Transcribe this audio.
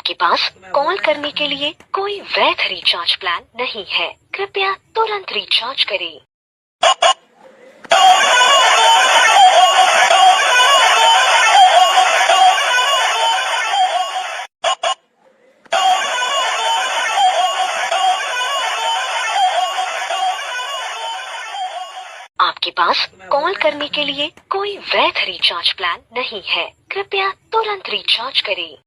आपके पास कॉल करने के लिए कोई वैध रिचार्ज प्लान नहीं है। कृपया तुरंत रिचार्ज करें। आपके पास कॉल करने के लिए कोई वैध रिचार्ज प्लान नहीं है। कृपया तुरंत रिचार्ज करें।